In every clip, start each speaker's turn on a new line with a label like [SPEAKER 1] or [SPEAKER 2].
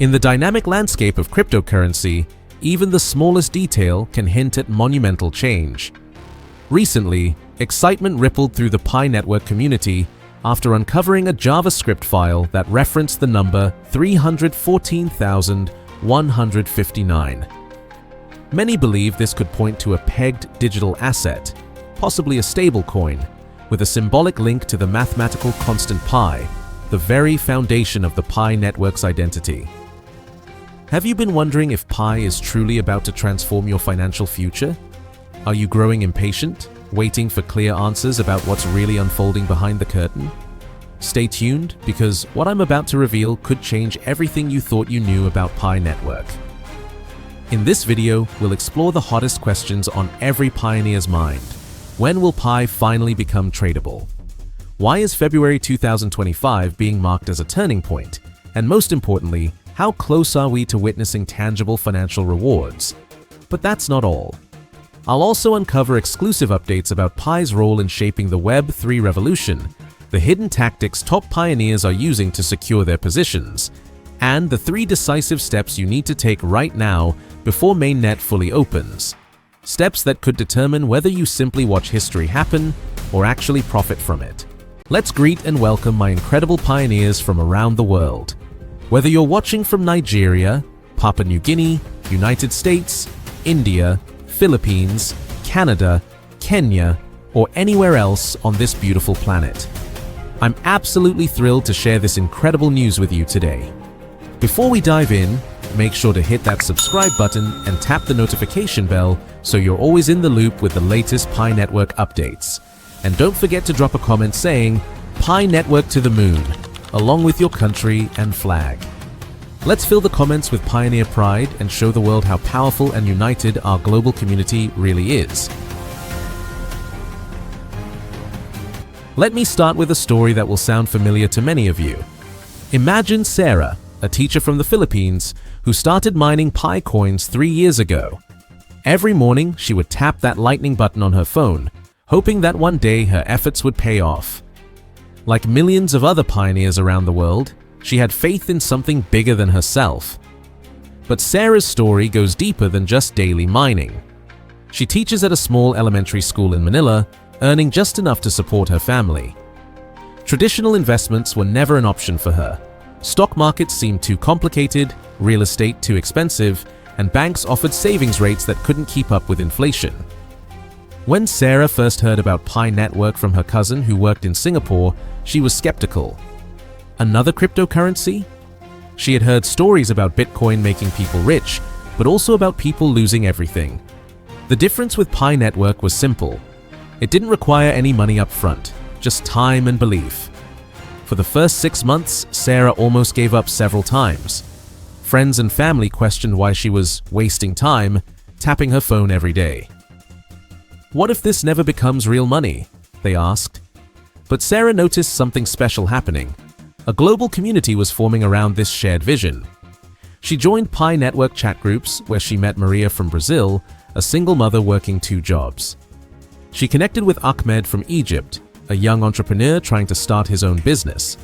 [SPEAKER 1] In the dynamic landscape of cryptocurrency, even the smallest detail can hint at monumental change. Recently, excitement rippled through the Pi network community after uncovering a JavaScript file that referenced the number 314,159. Many believe this could point to a pegged digital asset, possibly a stablecoin, with a symbolic link to the mathematical constant pi, the very foundation of the Pi network's identity. Have you been wondering if Pi is truly about to transform your financial future? Are you growing impatient, waiting for clear answers about what's really unfolding behind the curtain? Stay tuned, because what I'm about to reveal could change everything you thought you knew about Pi network. In this video, we'll explore the hottest questions on every pioneer's mind. When will Pi finally become tradable? Why is February 2025 being marked as a turning point? And most importantly, how close are we to witnessing tangible financial rewards? But that's not all. I'll also uncover exclusive updates about Pi's role in shaping the Web3 revolution, the hidden tactics top pioneers are using to secure their positions, and the 3 decisive steps you need to take right now before Mainnet fully opens. Steps that could determine whether you simply watch history happen or actually profit from it. Let's greet and welcome my incredible pioneers from around the world. Whether you're watching from Nigeria, Papua New Guinea, United States, India, Philippines, Canada, Kenya, or anywhere else on this beautiful planet, I'm absolutely thrilled to share this incredible news with you today. Before we dive in, make sure to hit that subscribe button and tap the notification bell so you're always in the loop with the latest Pi network updates. And don't forget to drop a comment saying, "Pi network to the moon," along with your country and flag. Let's fill the comments with pioneer pride and show the world how powerful and united our global community really is. Let me start with a story that will sound familiar to many of you. Imagine Sarah, a teacher from the Philippines, who started mining PiCoins 3 years ago. Every morning, she would tap that lightning button on her phone, hoping that one day her efforts would pay off. Like millions of other pioneers around the world, she had faith in something bigger than herself. But Sarah's story goes deeper than just daily mining. She teaches at a small elementary school in Manila, earning just enough to support her family. Traditional investments were never an option for her. Stock markets seemed too complicated, real estate too expensive, and banks offered savings rates that couldn't keep up with inflation. When Sarah first heard about Pi network from her cousin who worked in Singapore, she was skeptical. Another cryptocurrency? She had heard stories about Bitcoin making people rich, but also about people losing everything. The difference with Pi network was simple. It didn't require any money up front, just time and belief. For the first 6 months, Sarah almost gave up several times. Friends and family questioned why she was wasting time, tapping her phone every day. "What if this never becomes real money?" they asked. But Sarah noticed something special happening. A global community was forming around this shared vision. She joined Pi network chat groups where she met Maria from Brazil, a single mother working 2 jobs. She connected with Ahmed from Egypt, a young entrepreneur trying to start his own business.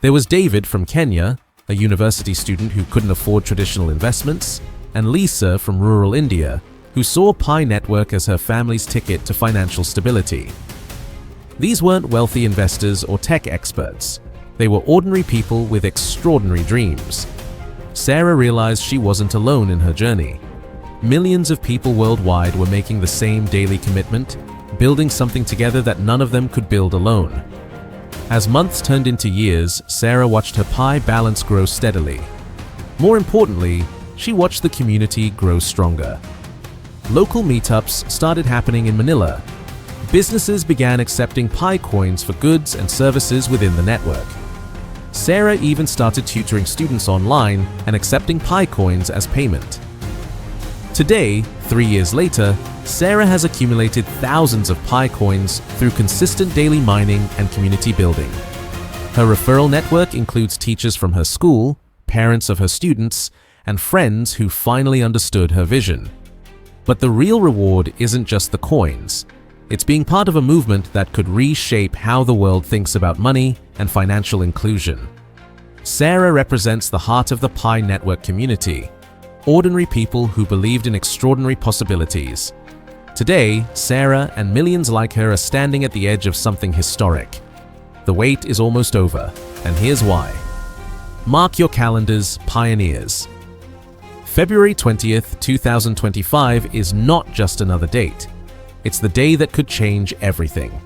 [SPEAKER 1] There was David from Kenya, a university student who couldn't afford traditional investments, and Lisa from rural India, who saw Pi network as her family's ticket to financial stability. These weren't wealthy investors or tech experts. They were ordinary people with extraordinary dreams. Sarah realized she wasn't alone in her journey. Millions of people worldwide were making the same daily commitment, building something together that none of them could build alone. As months turned into years, Sarah watched her Pi balance grow steadily. More importantly, she watched the community grow stronger. Local meetups started happening in Manila. Businesses began accepting PiCoins for goods and services within the network. Sarah even started tutoring students online and accepting PiCoins as payment. Today, 3 years later, Sarah has accumulated thousands of PiCoins through consistent daily mining and community building. Her referral network includes teachers from her school, parents of her students, and friends who finally understood her vision. But the real reward isn't just the coins. It's being part of a movement that could reshape how the world thinks about money and financial inclusion. Sarah represents the heart of the Pi network community, ordinary people who believed in extraordinary possibilities. Today, Sarah and millions like her are standing at the edge of something historic. The wait is almost over, and here's why. Mark your calendars, pioneers. February 20th, 2025 is not just another date. It's the day that could change everything.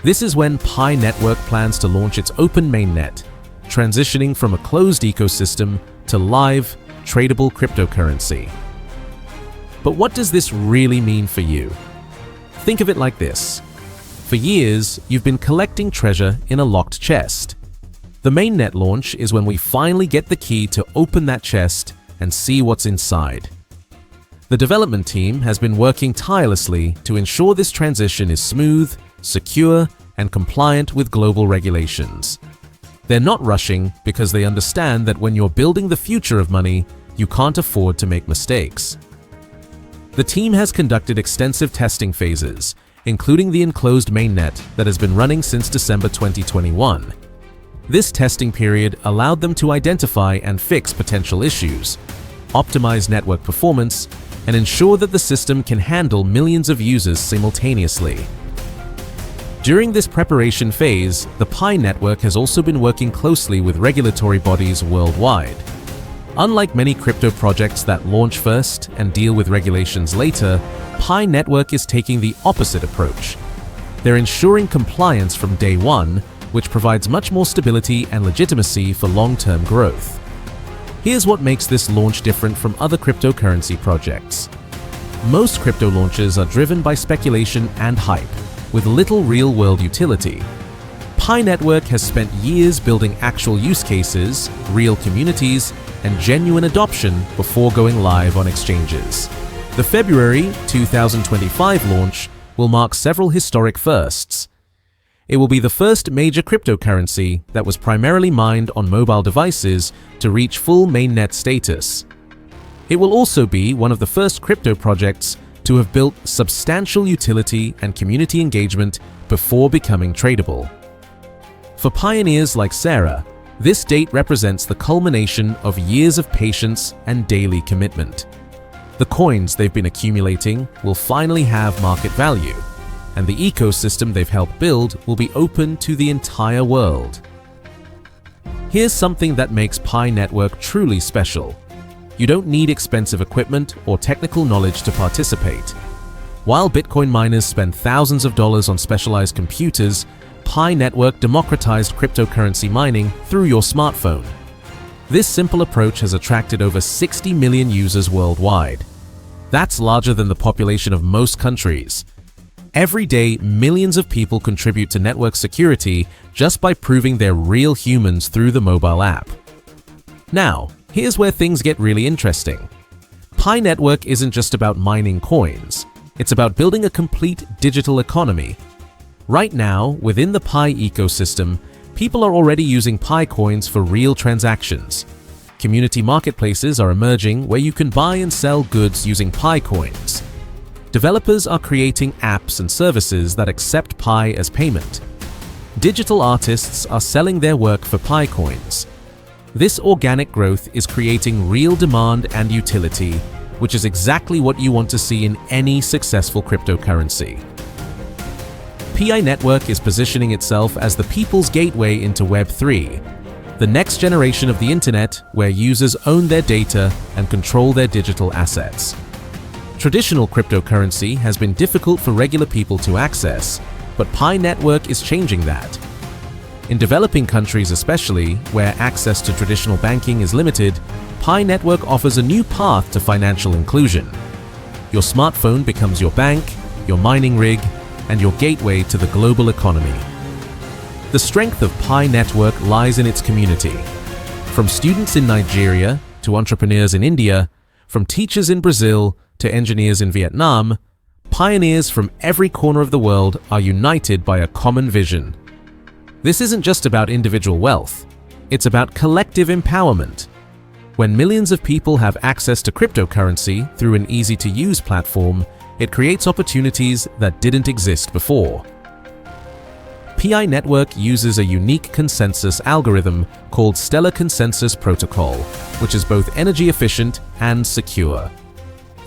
[SPEAKER 1] This is when Pi Network plans to launch its open mainnet, transitioning from a closed ecosystem to live, tradable cryptocurrency. But what does this really mean for you? Think of it like this. For years, you've been collecting treasure in a locked chest. The mainnet launch is when we finally get the key to open that chest and see what's inside. The development team has been working tirelessly to ensure this transition is smooth, secure, and compliant with global regulations. They're not rushing because they understand that when you're building the future of money, you can't afford to make mistakes. The team has conducted extensive testing phases, including the enclosed mainnet that has been running since December 2021. This testing period allowed them to identify and fix potential issues, optimize network performance, and ensure that the system can handle millions of users simultaneously. During this preparation phase, the Pi network has also been working closely with regulatory bodies worldwide. Unlike many crypto projects that launch first and deal with regulations later, Pi network is taking the opposite approach. They're ensuring compliance from day one, which provides much more stability and legitimacy for long-term growth. Here's what makes this launch different from other cryptocurrency projects. Most crypto launches are driven by speculation and hype, with little real-world utility. Pi network has spent years building actual use cases, real communities, and genuine adoption before going live on exchanges. The February 2025 launch will mark several historic firsts. It will be the first major cryptocurrency that was primarily mined on mobile devices to reach full mainnet status. It will also be one of the first crypto projects to have built substantial utility and community engagement before becoming tradable. For pioneers like Sarah, this date represents the culmination of years of patience and daily commitment. The coins they've been accumulating will finally have market value, and the ecosystem they've helped build will be open to the entire world. Here's something that makes Pi Network truly special. You don't need expensive equipment or technical knowledge to participate. While Bitcoin miners spend thousands of dollars on specialized computers, Pi Network democratized cryptocurrency mining through your smartphone. This simple approach has attracted over 60 million users worldwide. That's larger than the population of most countries. Every day, millions of people contribute to network security just by proving they're real humans through the mobile app. Now, here's where things get really interesting. Pi Network isn't just about mining coins. It's about building a complete digital economy. Right now, within the Pi ecosystem, people are already using PiCoins for real transactions. Community marketplaces are emerging where you can buy and sell goods using PiCoins. Developers are creating apps and services that accept Pi as payment. Digital artists are selling their work for PiCoins. This organic growth is creating real demand and utility, which is exactly what you want to see in any successful cryptocurrency. Pi Network is positioning itself as the people's gateway into Web3, the next generation of the internet where users own their data and control their digital assets. Traditional cryptocurrency has been difficult for regular people to access, but Pi Network is changing that. In developing countries especially, where access to traditional banking is limited, Pi Network offers a new path to financial inclusion. Your smartphone becomes your bank, your mining rig, and your gateway to the global economy. The strength of Pi Network lies in its community. From students in Nigeria to entrepreneurs in India, from teachers in Brazil to engineers in Vietnam, pioneers from every corner of the world are united by a common vision. This isn't just about individual wealth, it's about collective empowerment. When millions of people have access to cryptocurrency through an easy-to-use platform, it creates opportunities that didn't exist before. Pi network uses a unique consensus algorithm called Stellar Consensus Protocol, which is both energy efficient and secure.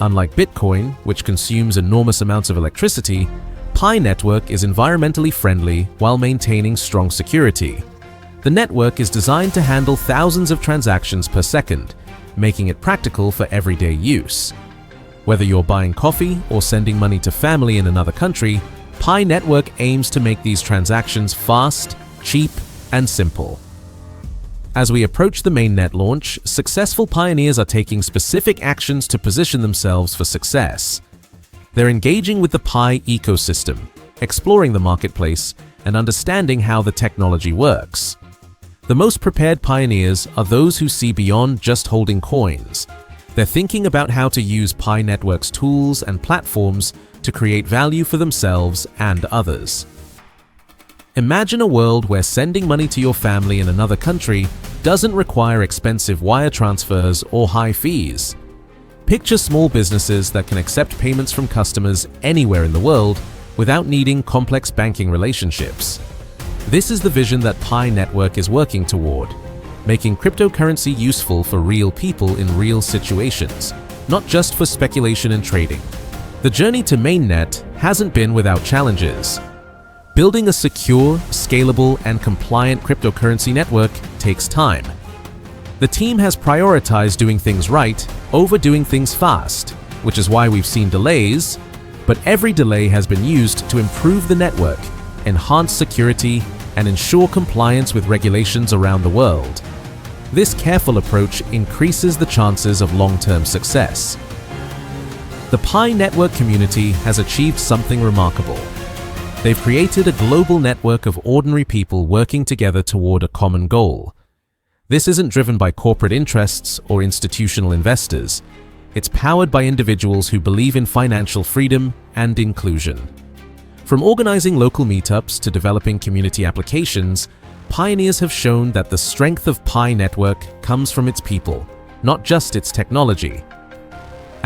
[SPEAKER 1] Unlike Bitcoin, which consumes enormous amounts of electricity, Pi network is environmentally friendly while maintaining strong security. The network is designed to handle thousands of transactions per second, making it practical for everyday use. Whether you're buying coffee or sending money to family in another country, Pi network aims to make these transactions fast, cheap, and simple. As we approach the mainnet launch, successful pioneers are taking specific actions to position themselves for success. They're engaging with the Pi ecosystem, exploring the marketplace, and understanding how the technology works. The most prepared pioneers are those who see beyond just holding coins. They're thinking about how to use Pi network's tools and platforms to create value for themselves and others. Imagine a world where sending money to your family in another country doesn't require expensive wire transfers or high fees. Picture small businesses that can accept payments from customers anywhere in the world without needing complex banking relationships. This is the vision that Pi network is working toward, making cryptocurrency useful for real people in real situations, not just for speculation and trading. The journey to mainnet hasn't been without challenges. Building a secure, scalable, and compliant cryptocurrency network takes time. The team has prioritized doing things right over doing things fast, which is why we've seen delays, but every delay has been used to improve the network, enhance security, and ensure compliance with regulations around the world. This careful approach increases the chances of long-term success. The Pi network community has achieved something remarkable. They've created a global network of ordinary people working together toward a common goal. This isn't driven by corporate interests or institutional investors. It's powered by individuals who believe in financial freedom and inclusion. From organizing local meetups to developing community applications, pioneers have shown that the strength of Pi network comes from its people, not just its technology.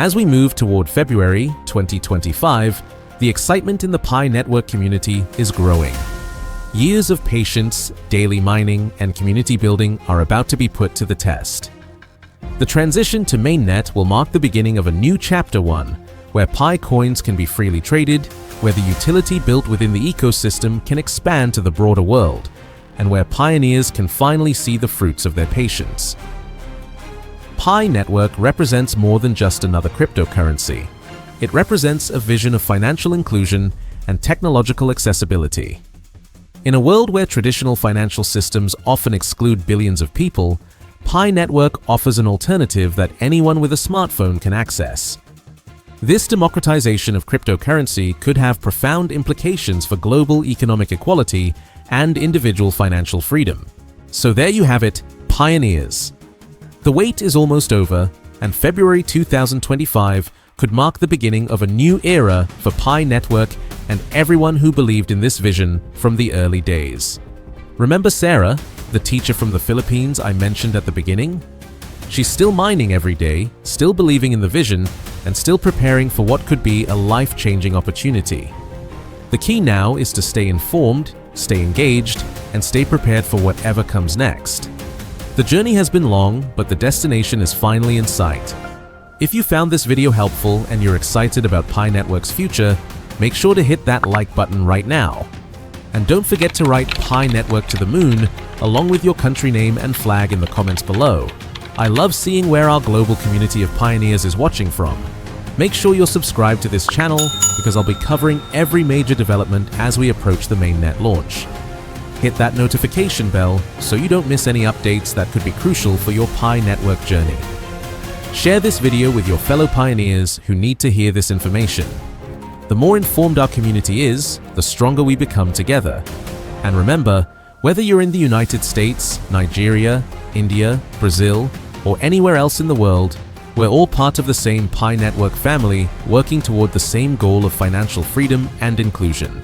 [SPEAKER 1] As we move toward February 2025, the excitement in the Pi network community is growing. Years of patience, daily mining, and community building are about to be put to the test. The transition to mainnet will mark the beginning of a new chapter 1, where Pi coins can be freely traded, where the utility built within the ecosystem can expand to the broader world, and where pioneers can finally see the fruits of their patience. Pi network represents more than just another cryptocurrency. It represents a vision of financial inclusion and technological accessibility. In a world where traditional financial systems often exclude billions of people, Pi network offers an alternative that anyone with a smartphone can access. This democratization of cryptocurrency could have profound implications for global economic equality and individual financial freedom. So there you have it, pioneers. The wait is almost over, and February 2025 could mark the beginning of a new era for Pi network and everyone who believed in this vision from the early days. Remember Sarah, the teacher from the Philippines I mentioned at the beginning? She's still mining every day, still believing in the vision, and still preparing for what could be a life-changing opportunity. The key now is to stay informed, stay engaged, and stay prepared for whatever comes next. The journey has been long, but the destination is finally in sight. If you found this video helpful and you're excited about Pi network's future, make sure to hit that like button right now. And don't forget to write Pi network to the moon along with your country name and flag in the comments below. I love seeing where our global community of pioneers is watching from. Make sure you're subscribed to this channel because I'll be covering every major development as we approach the mainnet launch. Hit that notification bell so you don't miss any updates that could be crucial for your Pi network journey. Share this video with your fellow pioneers who need to hear this information. The more informed our community is, the stronger we become together. And remember, whether you're in the United States, Nigeria, India, Brazil, or anywhere else in the world, we're all part of the same Pi network family working toward the same goal of financial freedom and inclusion.